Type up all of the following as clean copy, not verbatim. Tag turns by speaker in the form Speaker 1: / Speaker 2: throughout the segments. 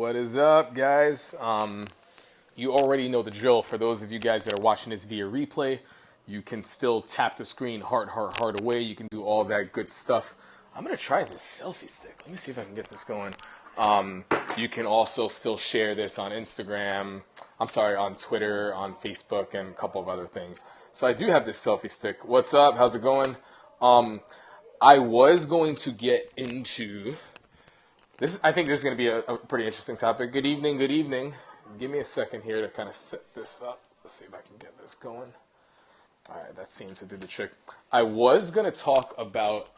Speaker 1: What is up, guys? You already know the drill. For those of you guys that are watching this via replay, you can still tap the screen, heart away. You can do all that good stuff. I'm gonna try this selfie stick. Let me see if I can get this going. You can also still share this on Instagram. I'm sorry, on Twitter, on Facebook, and a couple of other things. So I do have this selfie stick. What's up? How's it going? I was going to get into this. I think this is going to be a pretty interesting topic. Good evening, good evening. Give me a second here to kind of set this up. Let's see if I can get this going. All right, that seems to do the trick. I was going to talk about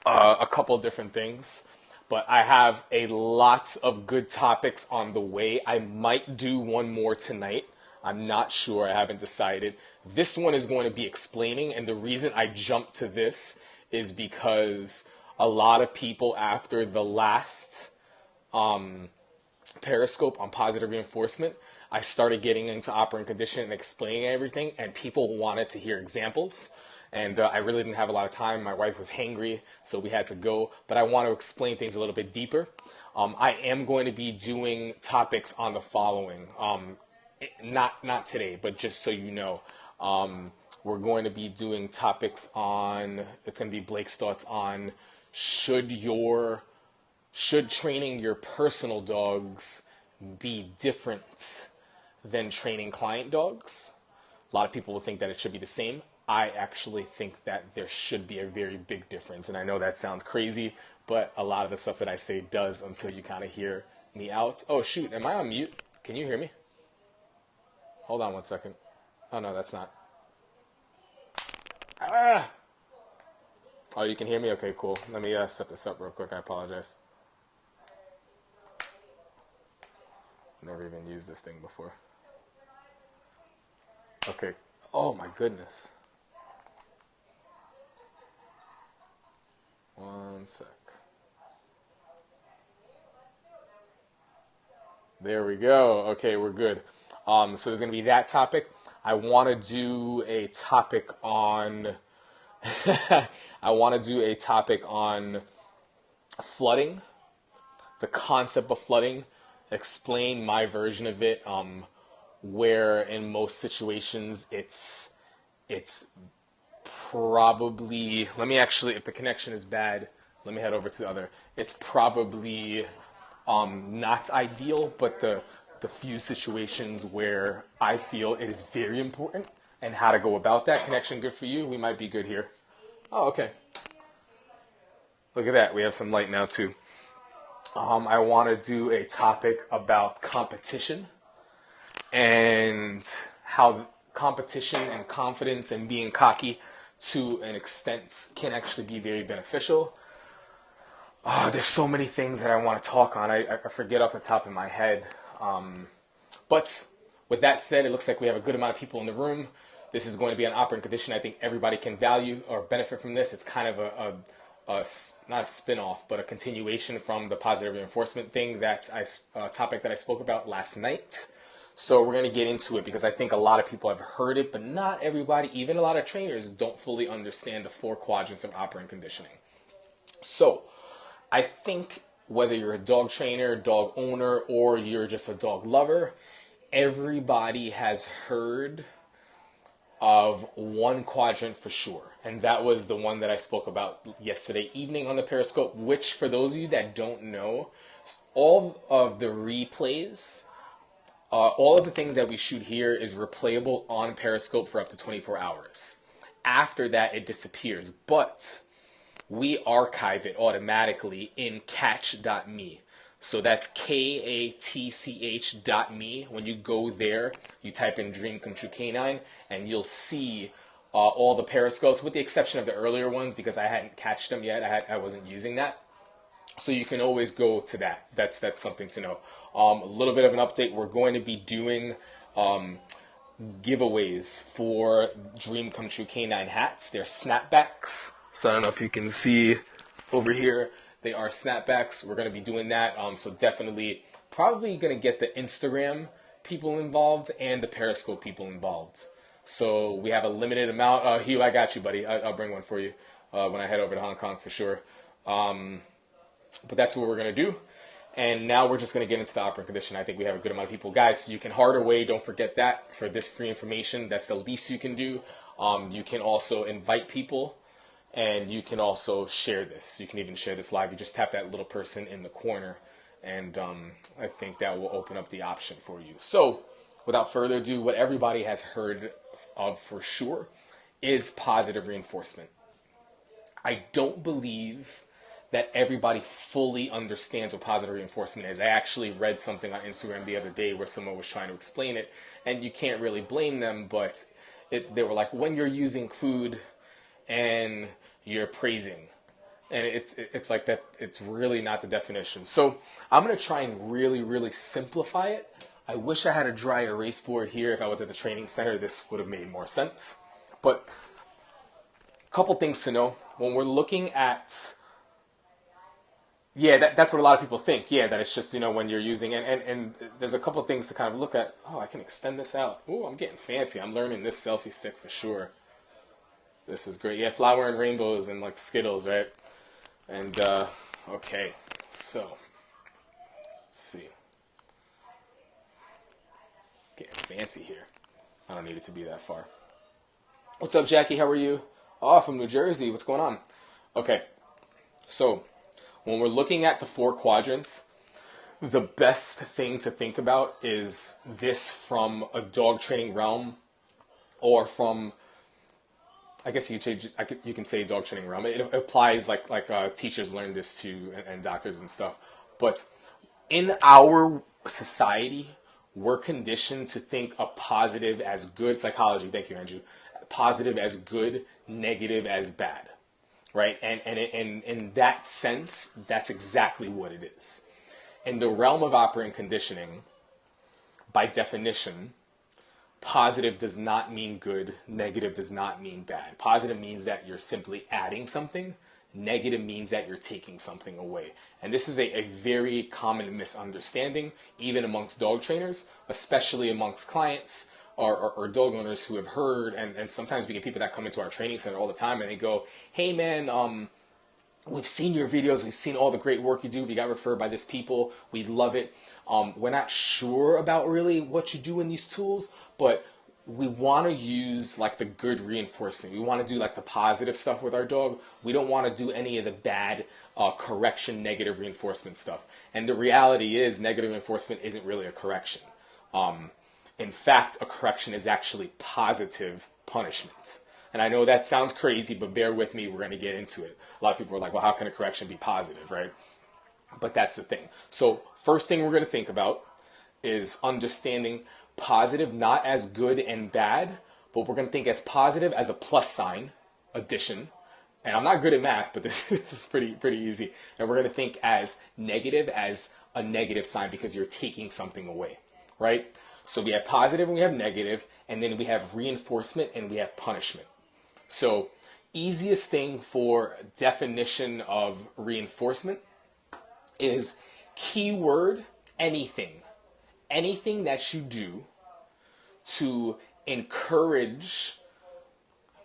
Speaker 1: a couple different things, but I have a lot of good topics on the way. I might do one more tonight. I'm not sure. I haven't decided. This one is going to be explaining, and the reason I jumped to this is because a lot of people after the last Periscope on positive reinforcement, I started getting into operant condition and explaining everything, and people wanted to hear examples. And I really didn't have a lot of time. My wife was hangry, so we had to go. But I want to explain things a little bit deeper. I am going to be doing topics on the following. Not today, but just so you know. We're going to be doing topics on, it's going to be Blake's thoughts on should training your personal dogs be different than training client dogs? A lot of people will think that it should be the same. I actually think that there should be a very big difference. And I know that sounds crazy, but a lot of the stuff that I say does until you kind of hear me out. Oh, shoot. Am I on mute? Can you hear me? Hold on one second. Oh, no, that's not. Ah! Oh, you can hear me? Okay, cool. Let me set this up real quick. I apologize. Never even used this thing before. Okay. Oh, my goodness. One sec. There we go. Okay, we're good. So there's going to be that topic. I want to do a topic on flooding, the concept of flooding, explain my version of it, where in most situations it's probably, let me actually, if the connection is bad, let me head over to the other. It's probably not ideal, but the few situations where I feel it is very important and how to go about that. Connection good for you? We might be good here. Oh, okay. Look at that. We have some light now too. I want to do a topic about competition and how competition and confidence and being cocky to an extent can actually be very beneficial. There's so many things that I want to talk on. I forget off the top of my head. But with that said, it looks like we have a good amount of people in the room. This is going to be an operant condition. I think everybody can value or benefit from this. It's kind of not a spin-off, but a continuation from the positive reinforcement thing topic that I spoke about last night. So we're going to get into it because I think a lot of people have heard it, but not everybody, even a lot of trainers, don't fully understand the 4 quadrants of operant conditioning. So I think whether you're a dog trainer, dog owner, or you're just a dog lover, everybody has heard of one quadrant for sure. And that was the one that I spoke about yesterday evening on the Periscope, which for those of you that don't know, all of the replays, all of the things that we shoot here is replayable on Periscope for up to 24 hours. After that, it disappears. But we archive it automatically in catch.me. So that's KATCH.me. When you go there, you type in Dream Come True Canine, and you'll see all the Periscopes, with the exception of the earlier ones, because I hadn't catched them yet. I wasn't using that. So you can always go to that. That's something to know. A little bit of an update. We're going to be doing giveaways for Dream Come True Canine hats. They're snapbacks. So I don't know if you can see over here. They are snapbacks. We're going to be doing that. So definitely, probably going to get the Instagram people involved and the Periscope people involved. So we have a limited amount. Hugh, I got you, buddy. I'll bring one for you when I head over to Hong Kong for sure. But that's what we're going to do. And now we're just going to get into the operant condition. I think we have a good amount of people. Guys, you can heart away. Don't forget that for this free information. That's the least you can do. You can also invite people, and you can also share this. You can even share this live. You just tap that little person in the corner, and I think that will open up the option for you. So without further ado, what everybody has heard of for sure is positive reinforcement. I don't believe that everybody fully understands what positive reinforcement is. I actually read something on Instagram the other day where someone was trying to explain it, and you can't really blame them, but they were like, when you're using food and you're praising, and it's like that. It's really not the definition. So I'm going to try and really simplify it. I wish I had a dry erase board here. If I was at the training center, this would have made more sense. But a couple things to know when we're looking at, that's what a lot of people think. Yeah, that it's just, when you're using, and there's a couple of things to kind of look at. Oh, I can extend this out. Oh, I'm getting fancy. I'm learning this selfie stick for sure. This is great. Yeah, flower and rainbows and like Skittles, right? And, okay, so, let's see. Getting fancy here. I don't need it to be that far. What's up, Jackie? How are you? Oh, from New Jersey. What's going on? Okay, so when we're looking at the 4 quadrants, the best thing to think about is this from a dog training realm, or from, I guess you can say dog training realm. It applies like teachers learn this too, and doctors and stuff. But in our society, we're conditioned to think of positive as good. Psychology, thank you, Andrew. Positive as good, negative as bad. Right? And in that sense, that's exactly what it is. In the realm of operant conditioning, by definition, positive does not mean good, negative does not mean bad. Positive means that you're simply adding something. Negative means that you're taking something away. And this is a very common misunderstanding, even amongst dog trainers, especially amongst clients or dog owners who have heard, and sometimes we get people that come into our training center all the time and they go, hey man, we've seen your videos, we've seen all the great work you do, we got referred by this people, we love it. We're not sure about really what you do in these tools, but we want to use like the good reinforcement. We want to do like the positive stuff with our dog. We don't want to do any of the bad correction, negative reinforcement stuff. And the reality is negative reinforcement isn't really a correction. In fact, a correction is actually positive punishment. And I know that sounds crazy, but bear with me, we're going to get into it. A lot of people are like, well, how can a correction be positive, right? But that's the thing. So first thing we're going to think about is understanding positive not as good and bad, but we're going to think as positive as a plus sign, addition. And I'm not good at math, but this is pretty easy. And we're going to think as negative as a negative sign because you're taking something away, right? So we have positive and we have negative, and then we have reinforcement and we have punishment. So easiest thing for definition of reinforcement is keyword anything. Anything that you do to encourage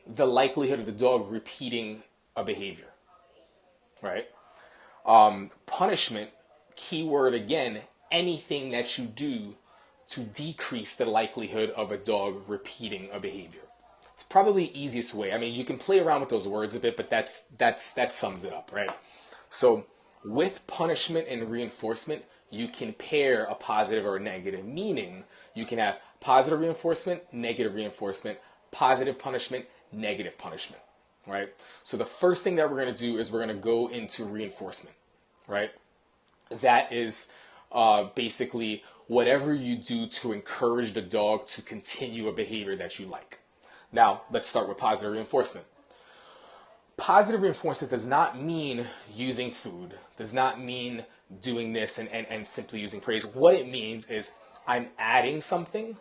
Speaker 1: the likelihood of the dog repeating a behavior, right? Punishment, keyword again, anything that you do to decrease the likelihood of a dog repeating a behavior. It's probably the easiest way. I mean, you can play around with those words a bit, but that sums it up, right? So with punishment and reinforcement, you can pair a positive or a negative, meaning you can have positive reinforcement, positive punishment, negative punishment, right? So the first thing that we're going to do is we're going to go into reinforcement, right? That is basically whatever you do to encourage the dog to continue a behavior that you like. Now, let's start with positive reinforcement. Positive reinforcement does not mean using food, does not mean doing this and simply using praise. What it means is I'm adding something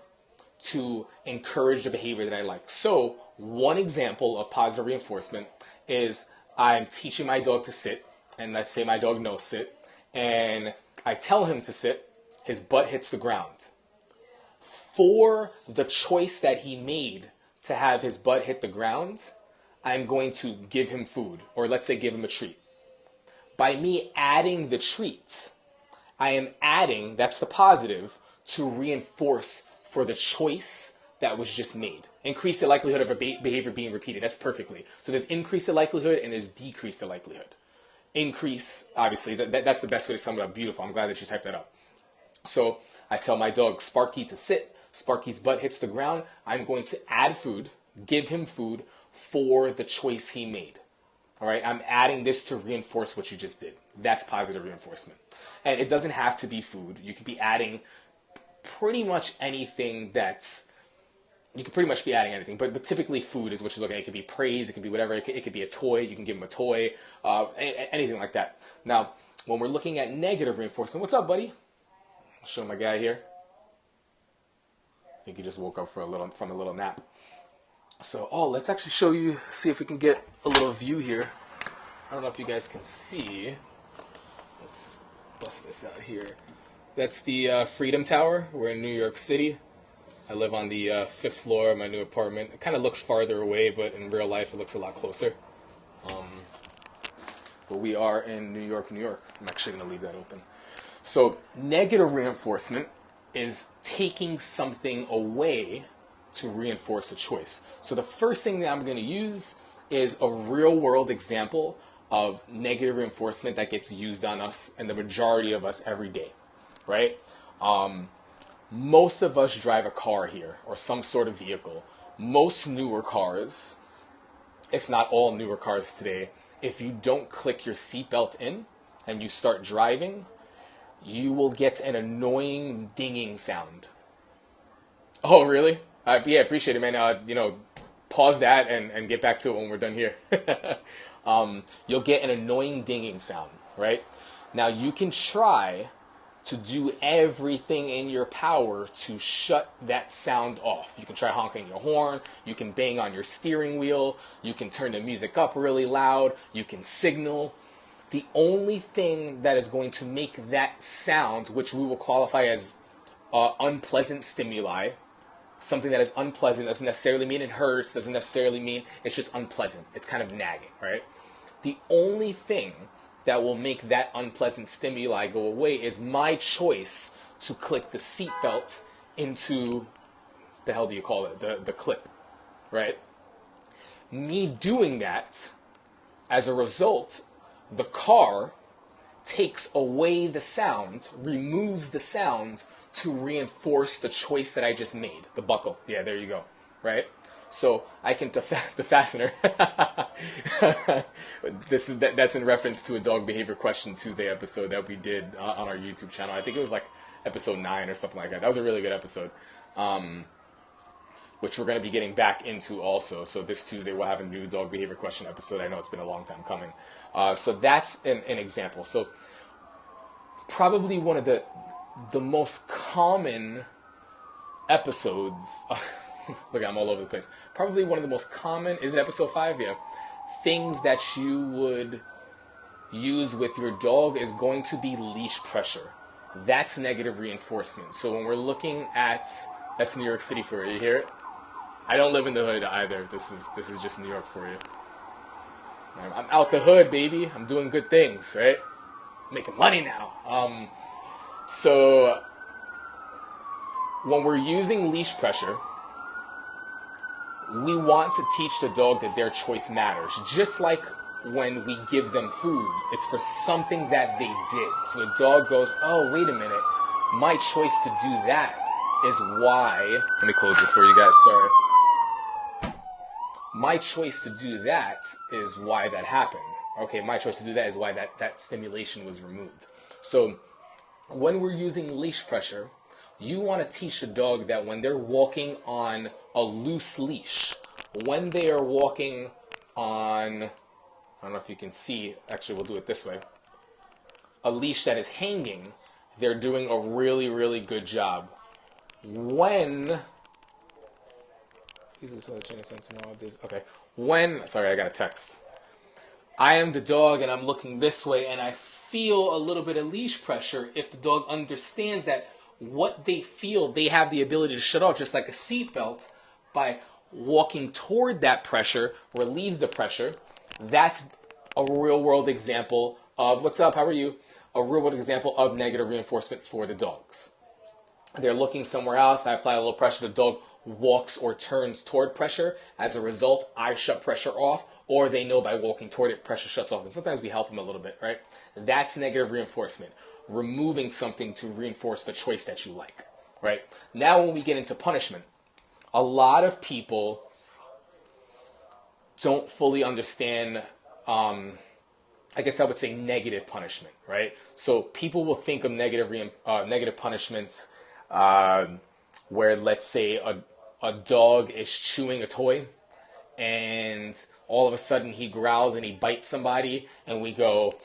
Speaker 1: to encourage the behavior that I like. So one example of positive reinforcement is I'm teaching my dog to sit, and let's say my dog knows sit, and I tell him to sit, his butt hits the ground. For the choice that he made to have his butt hit the ground, I'm going to give him food, or let's say give him a treat. By me adding the treats, I am adding, that's the positive, to reinforce for the choice that was just made. Increase the likelihood of a behavior being repeated. That's perfectly. So there's increase the likelihood and there's decrease the likelihood. Increase, obviously, that's the best way to sum it up. Beautiful. I'm glad that you typed that up. So I tell my dog Sparky to sit. Sparky's butt hits the ground. I'm going to add food, give him food for the choice he made. All right, I'm adding this to reinforce what you just did. That's positive reinforcement. And it doesn't have to be food. You could be adding pretty much anything that's, you could pretty much be adding anything, but typically food is what you're looking at. It could be praise, it could be whatever, it could be a toy, you can give him a toy, anything like that. Now, when we're looking at negative reinforcement, what's up, buddy? I'll show my guy here. I think he just woke up from a little nap. So, let's actually show you, see if we can get a little view here. I don't know if you guys can see. Let's bust this out here. That's the Freedom Tower. We're in New York City. I live on the 5th floor of my new apartment. It kind of looks farther away, but in real life it looks a lot closer. But we are in New York, New York. I'm actually going to leave that open. So negative reinforcement is taking something away to reinforce a choice. So the first thing that I'm going to use is a real-world example of negative reinforcement that gets used on us and the majority of us every day, right? Most of us drive a car here or some sort of vehicle. Most newer cars, if not all newer cars today, if you don't click your seatbelt in and you start driving, you will get an annoying dinging sound. Oh, really? Yeah, appreciate it, man. Pause that and get back to it when we're done here. You'll get an annoying dinging sound, right? Now, you can try to do everything in your power to shut that sound off. You can try honking your horn, you can bang on your steering wheel, you can turn the music up really loud, you can signal. The only thing that is going to make that sound, which we will qualify as unpleasant stimuli, something that is unpleasant, doesn't necessarily mean it hurts, doesn't necessarily mean it's just unpleasant. It's kind of nagging, right? The only thing that will make that unpleasant stimuli go away is my choice to click the seatbelt into, the hell do you call it, the clip, right? Me doing that, as a result, the car takes away the sound, removes the sound to reinforce the choice that I just made, the buckle. Yeah, there you go, right? So I can the fastener. That's in reference to a dog behavior question Tuesday episode that we did on our YouTube channel. I think it was like episode 9 or something like that. That was a really good episode, which we're going to be getting back into also. So this Tuesday we'll have a new dog behavior question episode. I know it's been a long time coming. So that's an example. So probably one of the most common episodes. Look, I'm all over the place. Probably one of the most common, is it episode 5? Yeah. Things that you would use with your dog is going to be leash pressure. That's negative reinforcement. So when we're looking at, that's New York City for you. You hear it? I don't live in the hood either. This is just New York for you. I'm out the hood, baby. I'm doing good things, right? Making money now. So when we're using leash pressure, we want to teach the dog that their choice matters. Just like when we give them food, it's for something that they did. So the dog goes, oh, wait a minute. My choice to do that is why... Let me close this for you guys, sorry. My choice to do that is why that happened. Okay, my choice to do that is why that stimulation was removed. So when we're using leash pressure, you want to teach the dog that when they're walking on a loose leash, when they are walking on, I don't know if you can see, actually we'll do it this way, a leash that is hanging, they're doing a really, really good job. When, sorry, I got a text. I am the dog and I'm looking this way and I feel a little bit of leash pressure. If the dog understands that what they feel, they have the ability to shut off, just like a seatbelt, by walking toward that pressure, relieves the pressure. That's a real-world example of, what's up, how are you? a real world example of negative reinforcement for the dogs. They're looking somewhere else. I apply a little pressure. The dog walks or turns toward pressure. As a result, I shut pressure off, or they know by walking toward it, pressure shuts off. And sometimes we help them a little bit, right? That's negative reinforcement. Removing something to reinforce the choice that you like, right? Now when we get into punishment, a lot of people don't fully understand, I guess I would say negative punishment, right? So people will think of negative punishment where, let's say, a dog is chewing a toy and all of a sudden he growls and he bites somebody and we go,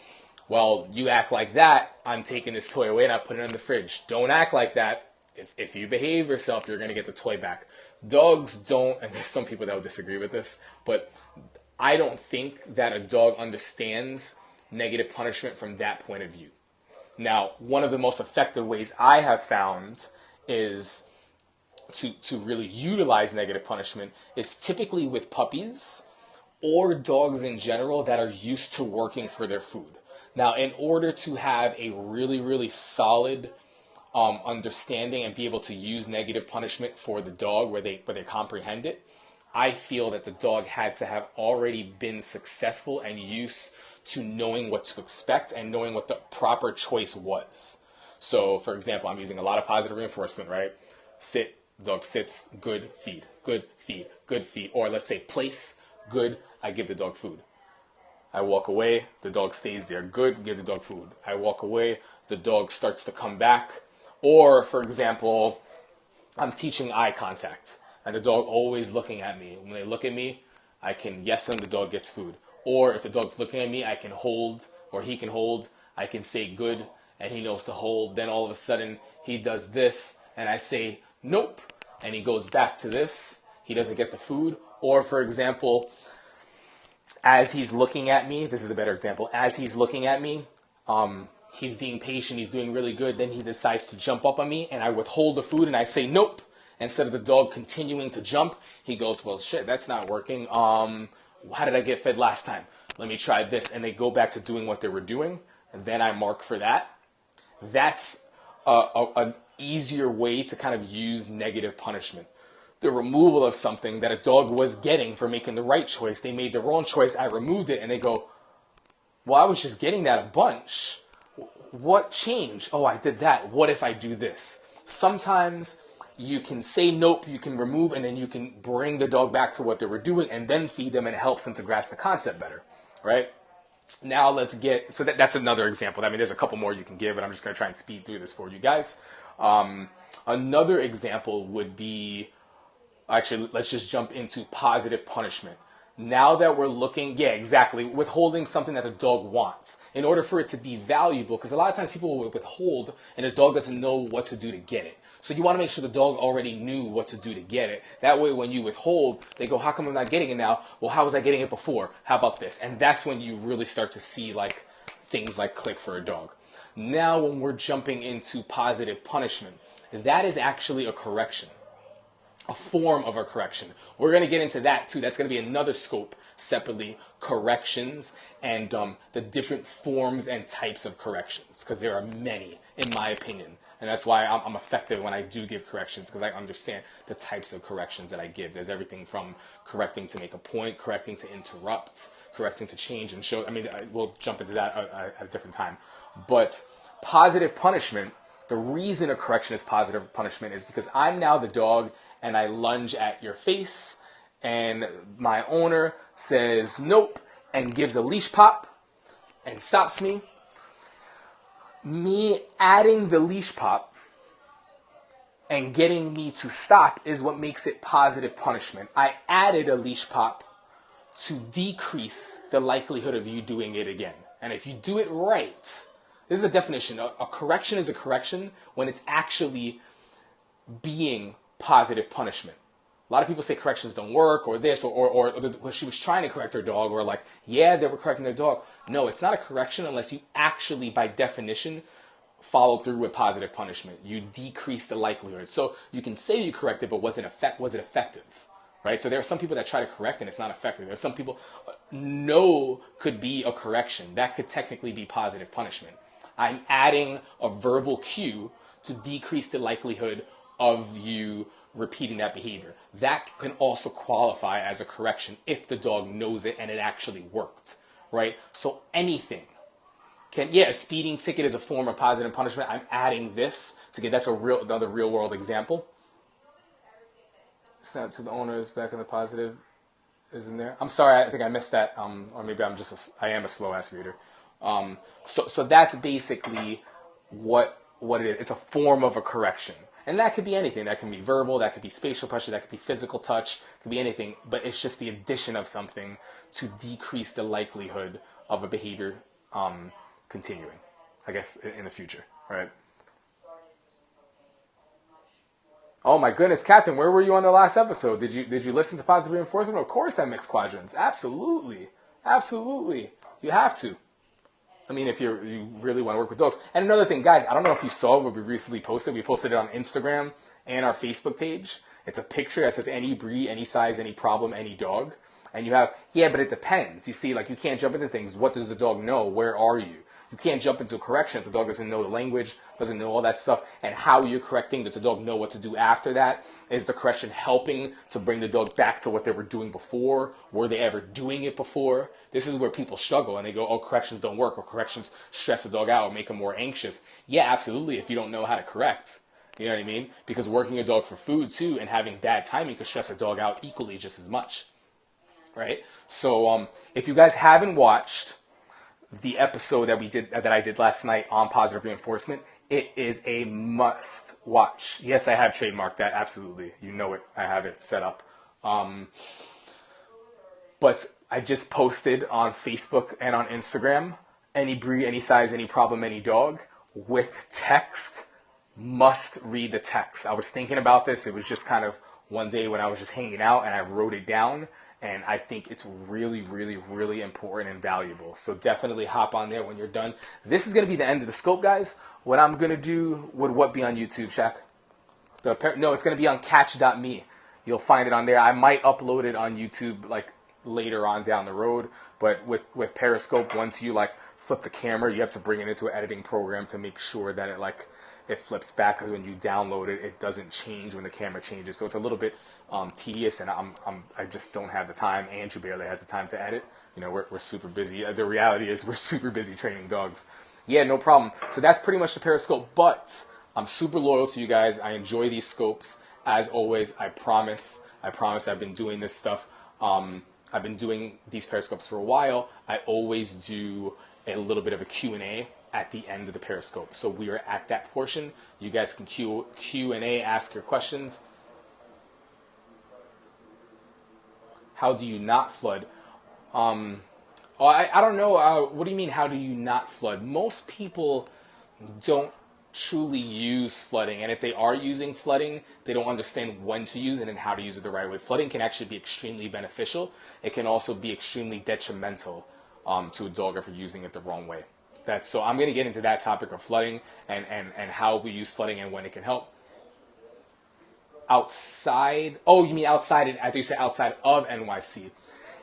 Speaker 1: well, you act like that, I'm taking this toy away and I put it in the fridge. Don't act like that. If you behave yourself, you're going to get the toy back. Dogs don't, and there's some people that would disagree with this, but I don't think that a dog understands negative punishment from that point of view. Now, one of the most effective ways I have found is to really utilize negative punishment is typically with puppies or dogs in general that are used to working for their food. Now, in order to have a really, really solid understanding and be able to use negative punishment for the dog where they comprehend it, I feel that the dog had to have already been successful and used to knowing what to expect and knowing what the proper choice was. So, for example, I'm using a lot of positive reinforcement, right? Sit, dog sits, good, feed, good, feed, good, feed. Or let's say place, good, I give the dog food. I walk away, the dog stays there, good, give the dog food. I walk away, the dog starts to come back. Or, for example, I'm teaching eye contact and the dog always looking at me. When they look at me, I can yes them, the dog gets food. Or if the dog's looking at me, I can hold, or he can hold, I can say good, and he knows to hold. Then all of a sudden, he does this, and I say nope, and he goes back to this. He doesn't get the food. Or, for example, as he's looking at me, this is a better example, as he's looking at me, he's being patient, he's doing really good, then he decides to jump up on me, and I withhold the food, and I say nope. Instead of the dog continuing to jump, he goes, well, shit, that's not working. How did I get fed last time? Let me try this. And they go back to doing what they were doing, and then I mark for that. That's an easier way to kind of use negative punishment. The removal of something that a dog was getting for making the right choice. They made the wrong choice. I removed it, and they go, well, I was just getting that a bunch. What changed? Oh, I did that. What if I do this? Sometimes you can say nope, you can remove, and then you can bring the dog back to what they were doing and then feed them, and it helps them to grasp the concept better, right? Now let's get, so that's another example. I mean, there's a couple more you can give, but I'm just going to try and speed through this for you guys. Another example would be, actually, let's just jump into positive punishment. Now that we're looking, yeah, exactly, withholding something that the dog wants in order for it to be valuable, because a lot of times people will withhold and the dog doesn't know what to do to get it. So you want to make sure the dog already knew what to do to get it. That way when you withhold, they go, how come I'm not getting it now? Well, how was I getting it before? How about this? And that's when you really start to see like things like click for a dog. Now when we're jumping into positive punishment, that is actually a correction. A form of a correction. We're going to get into that too. That's going to be another scope separately, corrections and the different forms and types of corrections, because there are many, in my opinion. And that's why I'm effective when I do give corrections, because I understand the types of corrections that I give. There's everything from correcting to make a point, correcting to interrupt, correcting to change and show. I mean, we'll jump into that at a different time. But positive punishment, the reason a correction is positive punishment is because I'm now the dog and I lunge at your face and my owner says nope and gives a leash pop and stops me. Me adding the leash pop and getting me to stop is what makes it positive punishment. I added a leash pop to decrease the likelihood of you doing it again. And if you do it right, this is a definition. A correction is a correction when it's actually being positive punishment. A lot of people say corrections don't work, or this, or she was trying to correct her dog, or like, yeah, they were correcting their dog. No, it's not a correction unless you actually, by definition, follow through with positive punishment. You decrease the likelihood. So you can say you corrected, but was it effective? Right? So there are some people that try to correct and it's not effective. There are some people, no could be a correction. That could technically be positive punishment. I'm adding a verbal cue to decrease the likelihood of you repeating that behavior. That can also qualify as a correction if the dog knows it and it actually worked, right? So anything can, yeah, a speeding ticket is a form of positive punishment. I'm adding this to get, that's another real world example. Sent to the owners back in the positive is in there. I'm sorry, I think I missed that, or maybe I am a slow ass reader. So that's basically what it is. It's a form of a correction. And that could be anything. That can be verbal, that could be spatial pressure, that could be physical touch, it could be anything. But it's just the addition of something to decrease the likelihood of a behavior continuing, I guess, in the future, right? Oh my goodness, Catherine, where were you on the last episode? Did you listen to positive reinforcement? Of course I mix quadrants. Absolutely. Absolutely. You have to. I mean, if you really want to work with dogs. And another thing, guys, I don't know if you saw what we recently posted. We posted it on Instagram and our Facebook page. It's a picture that says any breed, any size, any problem, any dog. And you have, yeah, but it depends. You see, like, you can't jump into things. What does the dog know? Where are you? You can't jump into a correction if the dog doesn't know the language, doesn't know all that stuff. And how you're correcting, does the dog know what to do after that? Is the correction helping to bring the dog back to what they were doing before? Were they ever doing it before? This is where people struggle and they go, oh, corrections don't work, or corrections stress the dog out or make them more anxious. Yeah, absolutely, if you don't know how to correct. You know what I mean? Because working a dog for food, too, and having bad timing could stress a dog out equally just as much. Right? So if you guys haven't watched the episode that I did last night on positive reinforcement, it is a must watch. Yes, I have trademarked that, absolutely. You know it. I have it set up. But I just posted on Facebook and on Instagram, any breed, any size, any problem, any dog, with text. Must read the text. I was thinking about this. It was just kind of one day when I was just hanging out and I wrote it down. And I think it's really, really, really important and valuable. So definitely hop on there when you're done. This is going to be the end of the scope, guys. What I'm going to do, would what be on YouTube, Shaq? No, it's going to be on catch.me. You'll find it on there. I might upload it on YouTube like later on down the road. But with Periscope, once you like flip the camera, you have to bring it into an editing program to make sure that it flips back, because when you download it, it doesn't change when the camera changes. So it's a little bit tedious, and I just don't have the time. Andrew barely has the time to edit. You know, we're super busy. The reality is we're super busy training dogs. Yeah, no problem. So that's pretty much the Periscope, but I'm super loyal to you guys. I enjoy these scopes. As always, I promise I've been doing this stuff. I've been doing these Periscopes for a while. I always do a little bit of a Q&A at the end of the Periscope. So we are at that portion. You guys can Q&A, ask your questions. How do you not flood? I don't know. What do you mean, how do you not flood? Most people don't truly use flooding. And if they are using flooding, they don't understand when to use it and how to use it the right way. Flooding can actually be extremely beneficial. It can also be extremely detrimental to a dog if you're using it the wrong way. So I'm going to get into that topic of flooding and how we use flooding and when it can help. Outside, oh, you mean outside, I think you said outside of NYC.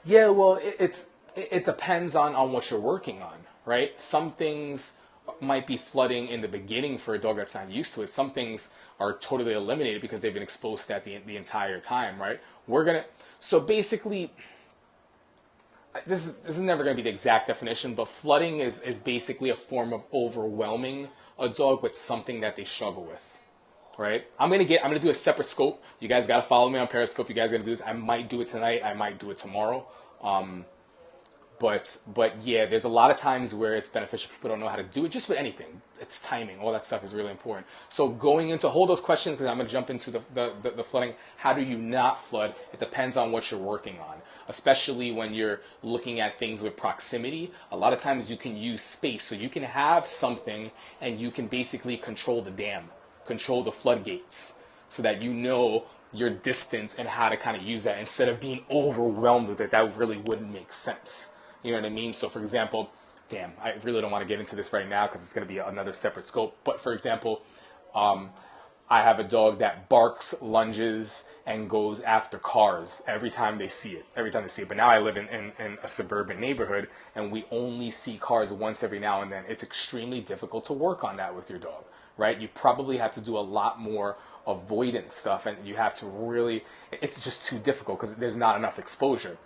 Speaker 1: Yeah, well, it depends on what you're working on, right? Some things might be flooding in the beginning for a dog that's not used to it. Some things are totally eliminated because they've been exposed to that the entire time, right? So basically, this is never going to be the exact definition, but flooding is basically a form of overwhelming a dog with something that they struggle with, right? I'm gonna do a separate scope. You guys gotta follow me on Periscope. You guys gotta do this. I might do it tonight. I might do it tomorrow. But yeah, there's a lot of times where it's beneficial. People don't know how to do it, just with anything. It's timing. All that stuff is really important. So going into, hold those questions, because I'm going to jump into the flooding. How do you not flood? It depends on what you're working on, especially when you're looking at things with proximity. A lot of times you can use space. So you can have something and you can basically control the dam, control the floodgates, so that you know your distance and how to kind of use that instead of being overwhelmed with it. That really wouldn't make sense. You know what I mean? So, for example, I really don't want to get into this right now because it's going to be another separate scope. But, for example, I have a dog that barks, lunges, and goes after cars every time they see it. Every time they see it. But now I live in a suburban neighborhood, and we only see cars once every now and then. It's extremely difficult to work on that with your dog, right? You probably have to do a lot more avoidance stuff, and you have to really, it's just too difficult because there's not enough exposure.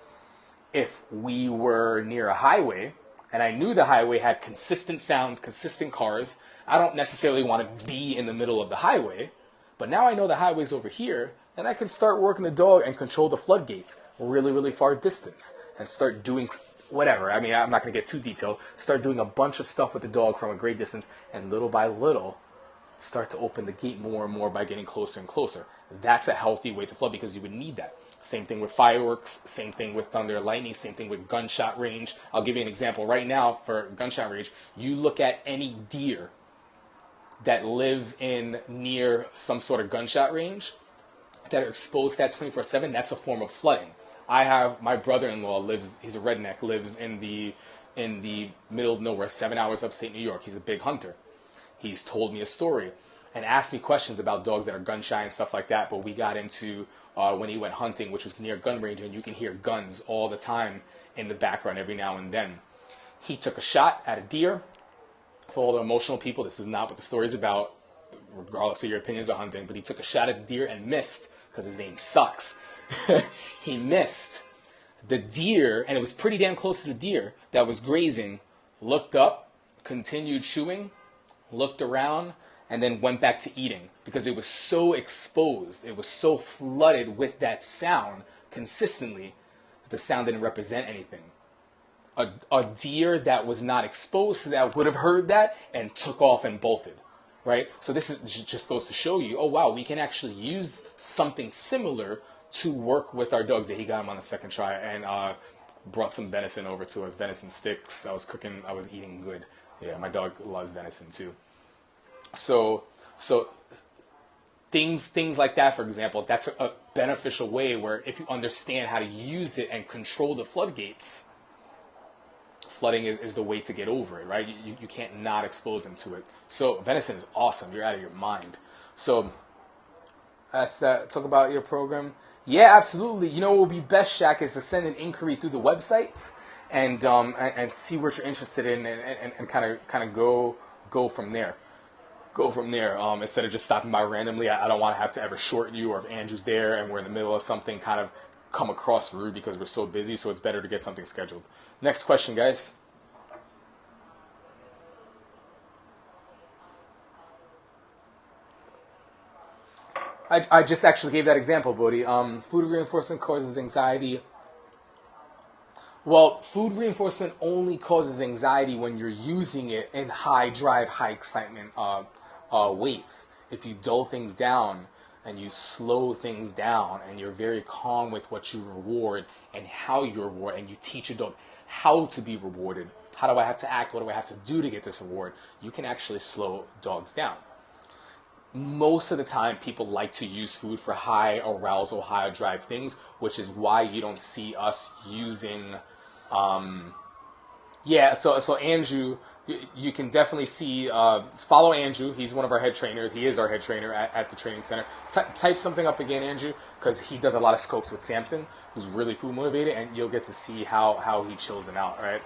Speaker 1: If we were near a highway, and I knew the highway had consistent sounds, consistent cars, I don't necessarily want to be in the middle of the highway, but now I know the highway's over here, and I can start working the dog and control the floodgates really, really far distance and start doing whatever. I mean, I'm not going to get too detailed. Start doing a bunch of stuff with the dog from a great distance, and little by little, start to open the gate more and more by getting closer and closer. That's a healthy way to flood because you would need that. Same thing with fireworks, same thing with thunder and lightning, same thing with gunshot range. I'll give you an example right now for gunshot range. You look at any deer that live in near some sort of gunshot range that are exposed to that 24/7, that's a form of flooding. I have my brother-in-law he's a redneck, lives in the middle of nowhere, 7 hours upstate New York. He's a big hunter. He's told me a story and asked me questions about dogs that are gun shy and stuff like that, but we got into when he went hunting, which was near gun range, and you can hear guns all the time in the background every now and then. He took a shot at a deer. For all the emotional people, this is not what the story is about, regardless of your opinions on hunting, but he took a shot at the deer and missed because his aim sucks. He missed. The deer, and it was pretty damn close to the deer that was grazing, looked up, continued chewing, looked around, and then went back to eating because it was so exposed, it was so flooded with that sound consistently that the sound didn't represent anything. A deer that was not exposed to that would have heard that and took off and bolted, right? So just goes to show you, oh wow, we can actually use something similar to work with our dogs. That he got him on the second try and brought some venison over to us, venison sticks. I was eating good. Yeah, my dog loves venison too. So things like that, for example, that's a beneficial way where if you understand how to use it and control the floodgates, flooding is the way to get over it, right? You can't not expose them to it. So venison is awesome. You're out of your mind. So that's that. Talk about your program. Yeah, absolutely. You know what would be best, Shaq, is to send an inquiry through the website and see what you're interested in and kind of go from there. Go from there. Instead of just stopping by randomly. I don't want to have to ever shorten you, or if Andrew's there and we're in the middle of something, kind of come across rude because we're so busy. So it's better to get something scheduled. Next question, guys. I just actually gave that example, Bodhi. Food reinforcement causes anxiety. Well, food reinforcement only causes anxiety when you're using it in high drive, high excitement ways. If you dull things down and you slow things down and you're very calm with what you reward and how you reward, and you teach a dog how to be rewarded, how do I have to act, what do I have to do to get this reward, you can actually slow dogs down. Most of the time, people like to use food for high arousal, high drive things, which is why you don't see us using. So Andrew, you can definitely see. Follow Andrew. He's one of our head trainers. He is our head trainer at the training center. Type something up again, Andrew, because he does a lot of scopes with Samson, who's really food motivated, and you'll get to see how he chills him out, right?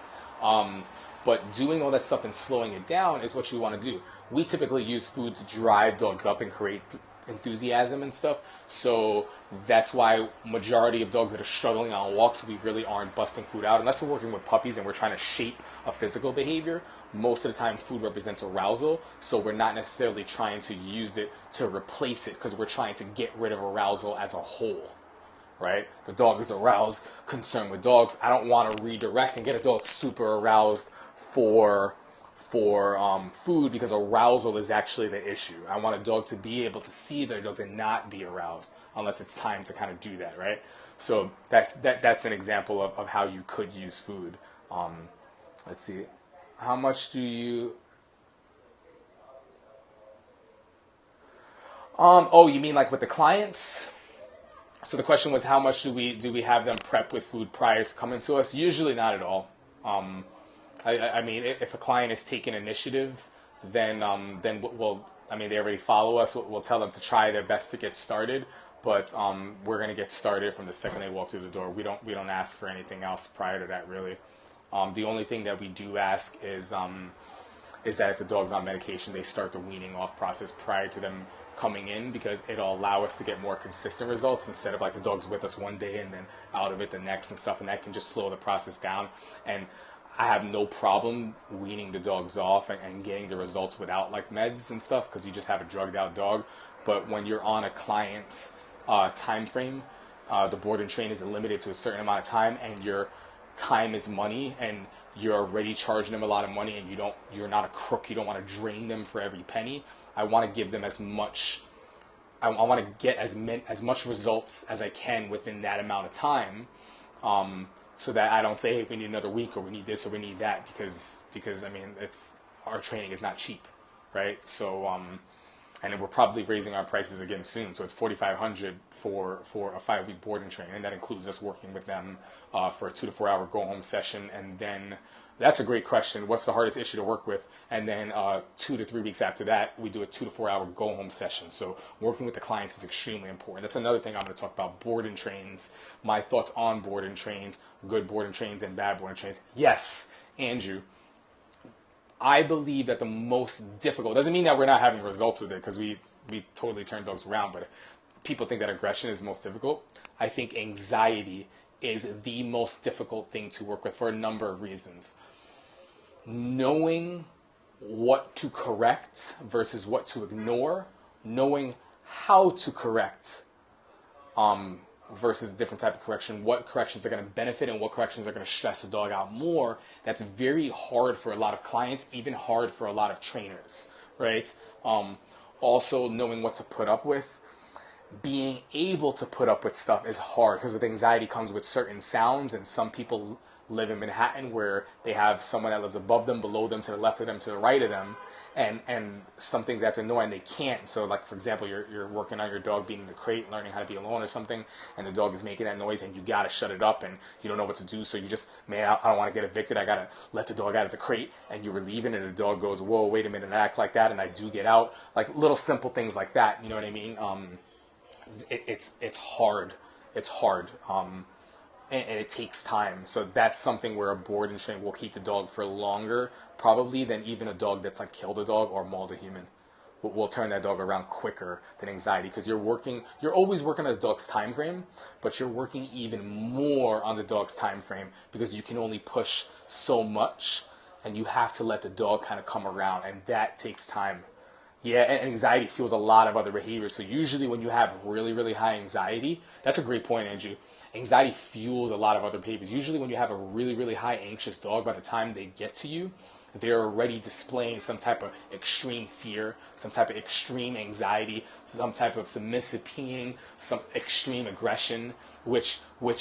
Speaker 1: But doing all that stuff and slowing it down is what you want to do. We typically use food to drive dogs up and create enthusiasm and stuff. So that's why majority of dogs that are struggling on walks, we really aren't busting food out. Unless we're working with puppies and we're trying to shape a physical behavior, most of the time food represents arousal. So we're not necessarily trying to use it to replace it because we're trying to get rid of arousal as a whole. Right? The dog is aroused, concerned with dogs. I don't want to redirect and get a dog super aroused for food because arousal is actually the issue. I want a dog to be able to see their dogs and not be aroused unless it's time to kind of do that, right? So that's an example of how you could use food. Let's see. How much do you... you mean like with the clients? So the question was, how much do we have them prep with food prior to coming to us? Usually not at all. I mean, if a client is taking initiative, then I mean, they already follow us. We'll tell them to try their best to get started, but we're going to get started from the second they walk through the door. We don't ask for anything else prior to that, really. The only thing that we do ask is that if the dog's on medication, they start the weaning off process prior to them coming in, because it'll allow us to get more consistent results instead of like the dog's with us one day and then out of it the next and stuff, and that can just slow the process down. And I have no problem weaning the dogs off and getting the results without like meds and stuff, because you just have a drugged out dog. But when you're on a client's time frame, the board and train is limited to a certain amount of time, and your time is money, and you're already charging them a lot of money, and you're not a crook. You don't want to drain them for every penny. I want to give them as much. I want to get as much results as I can within that amount of time, so that I don't say, hey, we need another week, or we need this, or we need that, because I mean, our training is not cheap, right? So and we're probably raising our prices again soon. So it's $4,500 for a 5-week board and train, and that includes us working with them for a 2 to 4 hour go home session. And then that's a great question. What's the hardest issue to work with? And then 2 to 3 weeks after that, we do a 2 to 4 hour go home session. So working with the clients is extremely important. That's another thing I'm going to talk about: board and trains. My thoughts on board and trains, good board and trains and bad board and trains. Yes, Andrew, I believe that the most difficult, doesn't mean that we're not having results with it, because we totally turn dogs around, but people think that aggression is the most difficult. I think anxiety is the most difficult thing to work with for a number of reasons. Knowing what to correct versus what to ignore, knowing how to correct versus a different type of correction, what corrections are going to benefit and what corrections are going to stress the dog out more. That's very hard for a lot of clients, even hard for a lot of trainers, right? Also, knowing what to put up with. Being able to put up with stuff is hard, because with anxiety comes with certain sounds, and some people live in Manhattan where they have someone that lives above them, below them, to the left of them, to the right of them, and some things they have to know and they can't. So like, for example, you're working on your dog being in the crate, learning how to be alone or something, and the dog is making that noise, and you gotta shut it up, and you don't know what to do, so you just, man, I don't want to get evicted, I gotta let the dog out of the crate, and you relieve it, and the dog goes, whoa, wait a minute, and I act like that, and I do get out. Like little simple things like that, you know what I mean? It's hard. It's hard. And it takes time. So that's something where a board and train will keep the dog for longer, probably, than even a dog that's like killed a dog or mauled a human. We'll turn that dog around quicker than anxiety, because you're always working on the dog's time frame, but you're working even more on the dog's time frame, because you can only push so much, and you have to let the dog kind of come around, and that takes time. Yeah, and anxiety fuels a lot of other behaviors. So usually when you have really, really high anxiety, that's a great point, Andrew. Anxiety fuels a lot of other behaviors. Usually when you have a really, really high anxious dog, by the time they get to you, they're already displaying some type of extreme fear, some type of extreme anxiety, some type of submissive peeing, some extreme aggression, which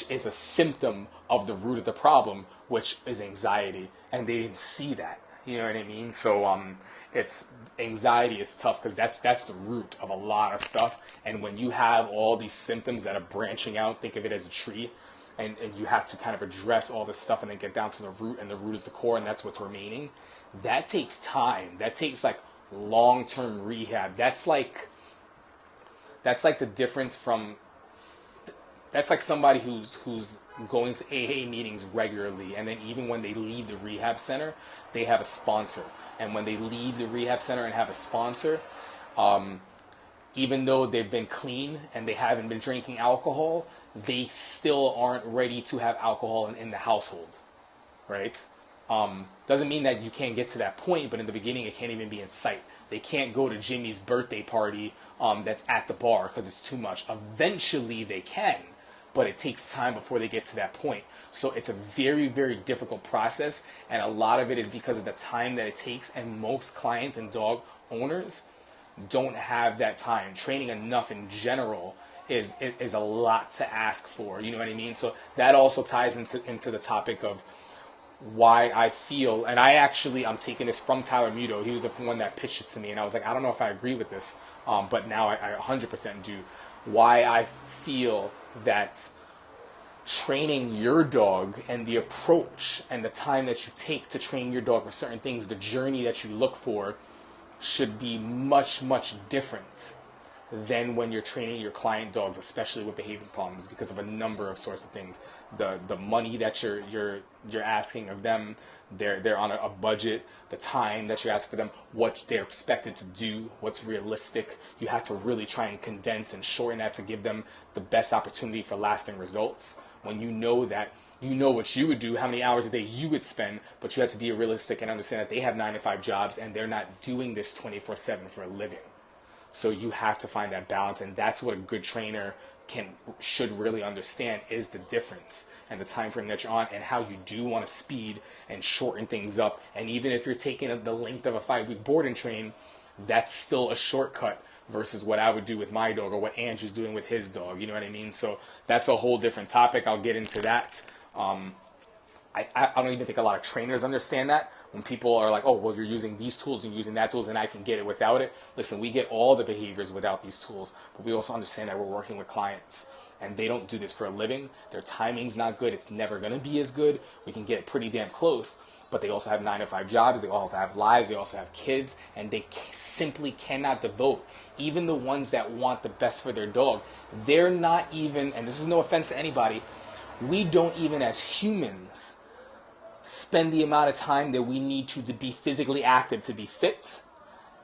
Speaker 1: is a symptom of the root of the problem, which is anxiety. And they didn't see that. You know what I mean? So it's anxiety is tough, because that's the root of a lot of stuff. And when you have all these symptoms that are branching out, think of it as a tree, and you have to kind of address all this stuff and then get down to the root, and the root is the core, and that's what's remaining. That takes time. That takes like long-term rehab. That's like the difference from. That's like somebody who's going to AA meetings regularly, and then even when they leave the rehab center, they have a sponsor. And when they leave the rehab center and have a sponsor, even though they've been clean and they haven't been drinking alcohol, they still aren't ready to have alcohol in the household, right? Doesn't mean that you can't get to that point, but in the beginning it can't even be in sight. They can't go to Jimmy's birthday party that's at the bar because it's too much. Eventually they can, but it takes time before they get to that point. So it's a very, very difficult process, and a lot of it is because of the time that it takes, and most clients and dog owners don't have that time. Training enough in general is a lot to ask for, you know what I mean? So that also ties into the topic of why I feel, and I'm taking this from Tyler Muto. He was the one that pitched this to me, and I was like, I don't know if I agree with this, but now I 100% do. Why I feel that training your dog and the approach and the time that you take to train your dog for certain things, the journey that you look for, should be much, much different than when you're training your client dogs, especially with behavior problems, because of a number of sorts of things. The money that you're asking of them, they're on a budget, the time that you ask for them, what they're expected to do, what's realistic. You have to really try and condense and shorten that to give them the best opportunity for lasting results. When you know that, you know what you would do, how many hours a day you would spend, but you have to be realistic and understand that they have 9-to-5 jobs and they're not doing this 24/7 for a living. So you have to find that balance, and that's what a good trainer should really understand, is the difference and the time frame that you're on, and how you do want to speed and shorten things up. And even if you're taking the length of a 5-week board and train, that's still a shortcut versus what I would do with my dog or what Andrew's doing with his dog. You know what I mean? So that's a whole different topic. I'll get into that. I don't even think a lot of trainers understand that. When people are like, oh, well, you're using these tools and using that tools and I can get it without it. Listen, we get all the behaviors without these tools, but we also understand that we're working with clients and they don't do this for a living. Their timing's not good. It's never going to be as good. We can get pretty damn close, but they also have 9-to-5 jobs. They also have lives. They also have kids, and they simply cannot devote. Even the ones that want the best for their dog, they're not even, and this is no offense to anybody, we don't even as humans spend the amount of time that we need to be physically active, to be fit,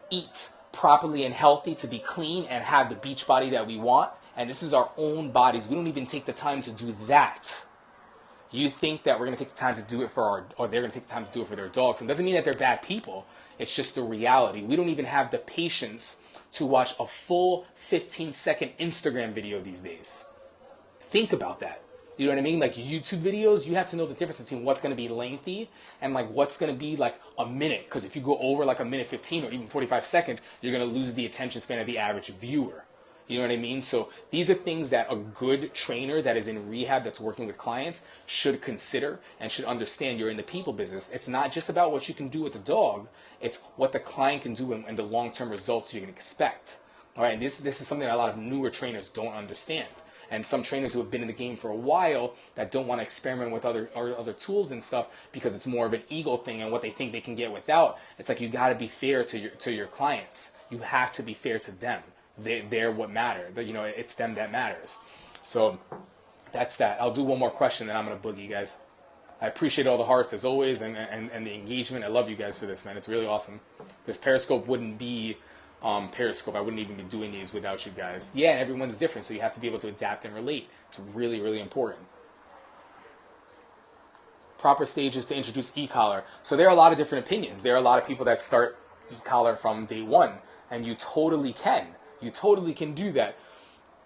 Speaker 1: eat properly and healthy, to be clean and have the beach body that we want. And this is our own bodies. We don't even take the time to do that. You think that we're going to take the time to do it or they're going to take the time to do it for their dogs. And it doesn't mean that they're bad people. It's just the reality. We don't even have the patience to watch a full 15-second Instagram video these days. Think about that. You know what I mean? Like YouTube videos, you have to know the difference between what's going to be lengthy and like what's going to be like a minute. Because if you go over like a minute 15 or even 45 seconds, you're going to lose the attention span of the average viewer. You know what I mean? So these are things that a good trainer that is in rehab, that's working with clients, should consider and should understand. You're in the people business. It's not just about what you can do with the dog. It's what the client can do and the long-term results you can expect. All right, and this is something that a lot of newer trainers don't understand. And some trainers who have been in the game for a while that don't want to experiment with other tools and stuff because it's more of an ego thing and what they think they can get without. It's like you got to be fair to your clients. You have to be fair to them. They're what matter. You know, it's them that matters. So that's that. I'll do one more question and I'm gonna boogie, guys. I appreciate all the hearts as always and the engagement. I love you guys for this, man. It's really awesome. This Periscope wouldn't be Periscope. I wouldn't even be doing these without you guys. Yeah, and everyone's different, so you have to be able to adapt and relate. It's really, really important. Proper stages to introduce e-collar. So there are a lot of different opinions. There are a lot of people that start e-collar from day one, and you totally can. You totally can do that.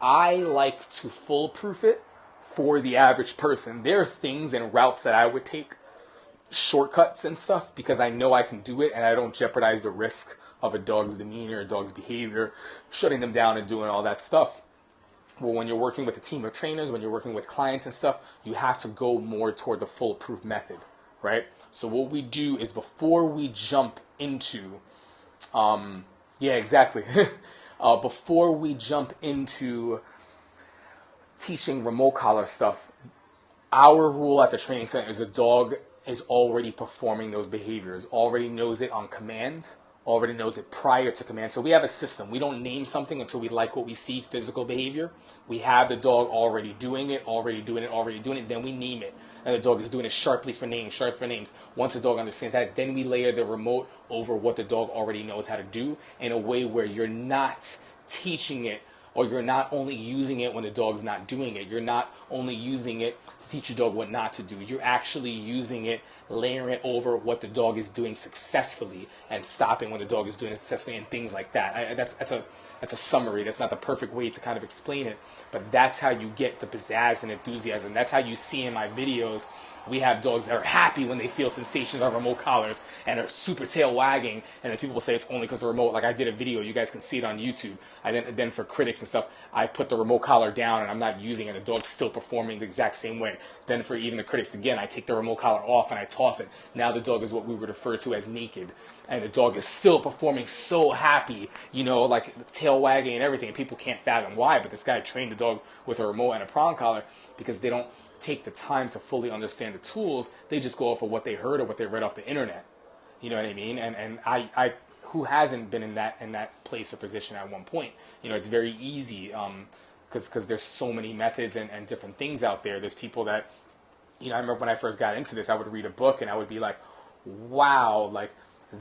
Speaker 1: I like to foolproof it for the average person. There are things and routes that I would take, shortcuts and stuff, because I know I can do it and I don't jeopardize the risk of a dog's demeanor, a dog's behavior, shutting them down and doing all that stuff. Well, when you're working with a team of trainers, when you're working with clients and stuff, you have to go more toward the foolproof method, right? So what we do is before we jump into, before we jump into teaching remote collar stuff, our rule at the training center is the dog is already performing those behaviors, already knows it on command, already knows it prior to command. So we have a system. We don't name something until we like what we see, physical behavior. We have the dog already doing it, then we name it. And the dog is doing it sharp for names. Once the dog understands that, then we layer the remote over what the dog already knows how to do in a way where you're not teaching it, or you're not only using it when the dog's not doing it. You're not only using it to teach your dog what not to do. You're actually using it, layering it over what the dog is doing successfully and stopping when the dog is doing it successfully and things like that. That's a summary. That's not the perfect way to kind of explain it, but that's how you get the pizzazz and enthusiasm. That's how you see in my videos. We have dogs that are happy when they feel sensations on remote collars and are super tail wagging, and then people will say it's only because the remote, like I did a video, you guys can see it on YouTube. Then for critics and stuff, I put the remote collar down and I'm not using it, and the dog's still performing the exact same way. Then for even the critics again, I take the remote collar off and I toss it. Now the dog is what we would refer to as naked, and the dog is still performing so happy, you know, like tail wagging and everything, and people can't fathom why, but this guy trained the dog with a remote and a prong collar because they don't take the time to fully understand the tools. They just go off of what they heard or what they read off the internet. You know what I mean? And I who hasn't been in that place or position at one point? You know, it's very easy because there's so many methods and different things out there. There's people that, you know, I remember when I first got into this, I would read a book and I would be like, wow, like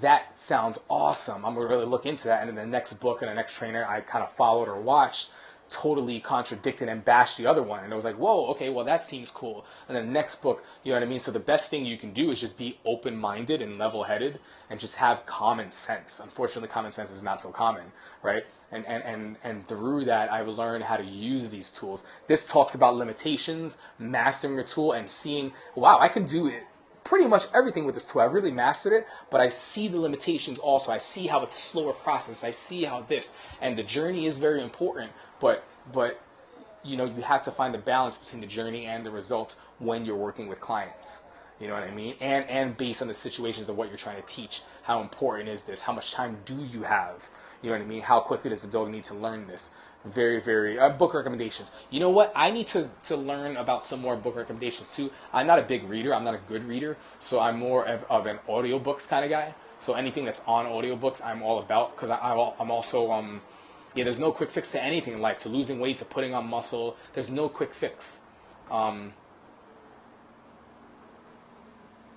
Speaker 1: that sounds awesome. I'm gonna really look into that. And then the next book and the next trainer I kind of followed or watched totally contradicted and bashed the other one. And it was like, whoa, okay, well that seems cool. And then the next book, you know what I mean? So the best thing you can do is just be open-minded and level-headed and just have common sense. Unfortunately, common sense is not so common, right? And through that, I've learned how to use these tools. This talks about limitations, mastering a tool, and seeing, wow, I can do it. Pretty much everything with this tool. I've really mastered it, but I see the limitations also. I see how it's a slower process. I see how this, and the journey is very important, but you know, you have to find the balance between the journey and the results when you're working with clients. You know what I mean? And based on the situations of what you're trying to teach, how important is this? How much time do you have? You know what I mean? How quickly does the dog need to learn this? Very, very, book recommendations. You know what? I need to learn about some more book recommendations too. I'm not a big reader. I'm not a good reader. So I'm more of an audiobooks kind of guy. So anything that's on audiobooks, I'm all about, because I'm also, yeah, there's no quick fix to anything in life. To losing weight, to putting on muscle, there's no quick fix.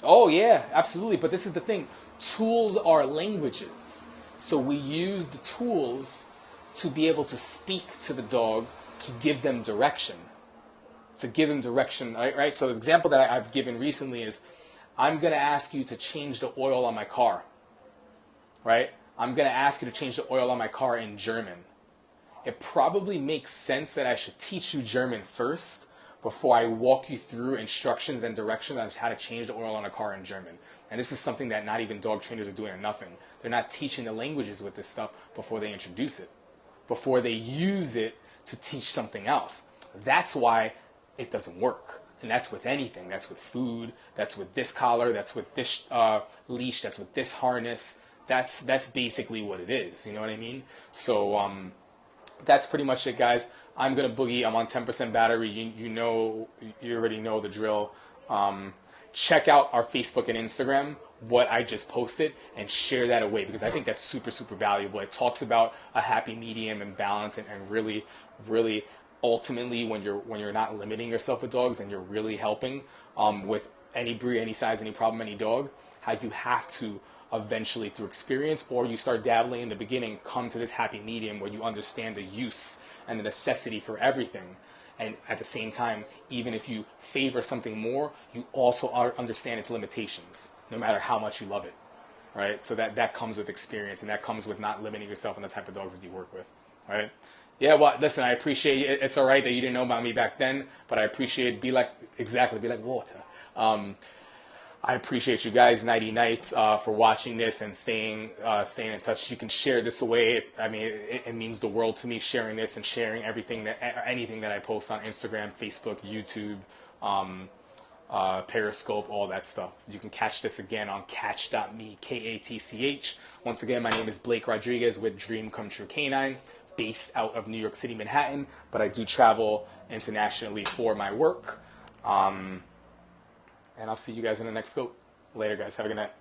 Speaker 1: Oh yeah, absolutely. But this is the thing. Tools are languages. So we use the tools to be able to speak to the dog, to give them direction. Right? So the example that I've given recently is, I'm going to ask you to change the oil on my car. Right? I'm going to ask you to change the oil on my car in German. It probably makes sense that I should teach you German first before I walk you through instructions and directions on how to change the oil on a car in German. And this is something that not even dog trainers are doing enough in. They're not teaching the languages with this stuff before they introduce it, before they use it to teach something else. That's why it doesn't work. And that's with anything. That's with food. That's with this collar. That's with this leash. That's with this harness. That's basically what it is. You know what I mean? So that's pretty much it, guys. I'm gonna boogie. I'm on 10% battery. You already know the drill. Check out our Facebook and Instagram, what I just posted, and share that away, because I think that's super, super valuable. It talks about a happy medium and balance, and really, really, ultimately, when you're not limiting yourself with dogs and you're really helping with any breed, any size, any problem, any dog, how you have to eventually, through experience, or you start dabbling in the beginning, come to this happy medium where you understand the use and the necessity for everything. And at the same time, even if you favor something more, you also understand its limitations, no matter how much you love it, right? So that comes with experience, and that comes with not limiting yourself on the type of dogs that you work with, right? Yeah, well, listen, I appreciate it. It's all right that you didn't know about me back then, but I appreciate it. Be like water. I appreciate you guys, Nighty Nights, for watching this and staying in touch. You can share this away. It means the world to me, sharing this and sharing anything that I post on Instagram, Facebook, YouTube, Periscope, all that stuff. You can catch this again on catch.me, KATCH. Once again, my name is Blake Rodriguez with Dream Come True Canine, based out of New York City, Manhattan, but I do travel internationally for my work. And I'll see you guys in the next scope. Later, guys. Have a good night.